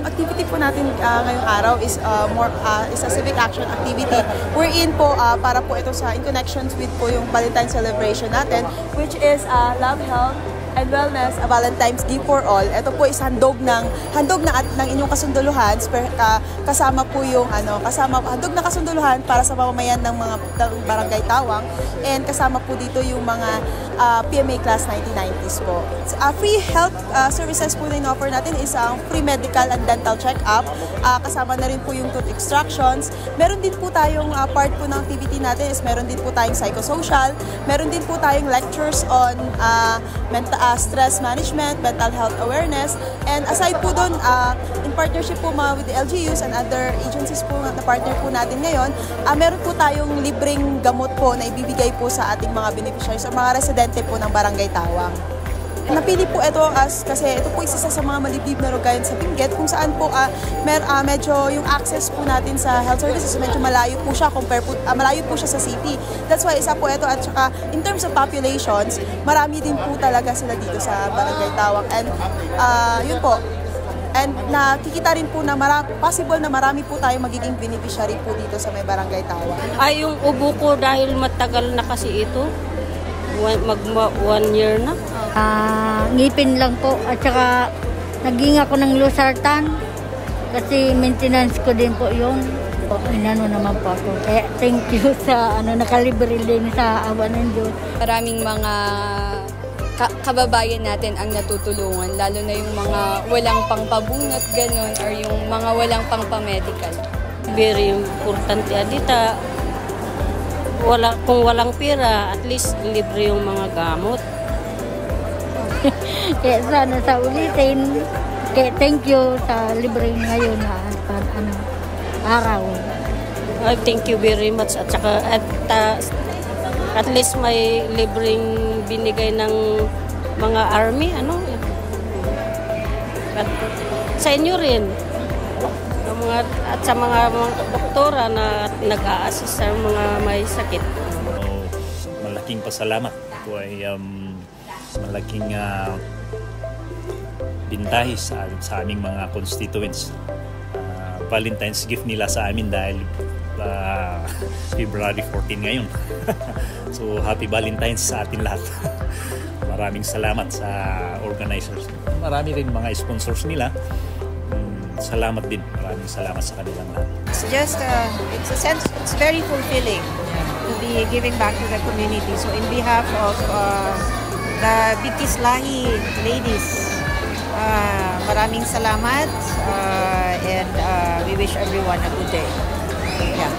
ang activity po natin ngayong araw is is a civic action activity. We're in po para po ito in connections with po yung Valentine's celebration natin, which is Love, Health, and Wellness, a Valentine's Gift for All. Ito po is handog ng inyong kasunduluhan, kasama po yung handog na kasunduluhan para sa mamamayan ng mga barangay Tawang, and kasama po dito yung mga PMA class 1990s po. Free health services po na in-offer natin is free medical and dental check-up. Kasama na rin po yung tooth extractions. Meron din po tayong part po ng activity natin is meron din po tayong psychosocial. Meron din po tayong lectures on stress management, mental health awareness, and aside po doon, in partnership po with the LGUs and other agencies po na partner po natin ngayon, meron po tayong libreng gamot po na ibibigay po sa ating mga beneficiaries o mga residente po ng Barangay Tawang. Napili po ito kasi ito po isa sa mga malibib na lugar sa Benguet kung saan po medyo yung access po natin sa health services medyo malayo po siya malayo po siya sa city. That's why isa po ito, at saka in terms of populations, marami din po talaga sila dito sa Barangay Tawang, and yun po. And nakikita rin po na possible na marami po tayong magiging beneficiary po dito sa may Barangay Tawang. Yung ubo ko dahil matagal na kasi ito. 1 year na. Ngipin lang po, at saka naging ako ng losartan kasi maintenance ko din po yun. Inano naman po ako. Kaya thank you sa nakalibre din sa awa ng Diyos. Maraming mga kababayan natin ang natutulungan, lalo na yung mga walang pangpabunot, ganun, or yung mga walang pangpamedical. Very importante adita. Kung walang pera, at least libre yung mga gamot. Kaya sana sa ulitin, kaya thank you sa libre ngayon na araw. Thank you very much. At saka at least may libreng binigay ng mga army, At sa inyo rin. At sa mga doktora na nag-a-assist sa mga may sakit. Malaking pasalamat. Ito ay malaking bintahi sa aming mga constituents. Valentine's gift nila sa amin dahil February 14 ngayon. So happy Valentine's sa atin lahat. Maraming salamat sa organizers. Marami rin mga sponsors nila. Salamat din. Maraming salamat sa kanilang lahat. It's just, it's very fulfilling to be giving back to the community. So in behalf of the Bigkis Lahi ladies, maraming salamat and we wish everyone a good day. Yeah.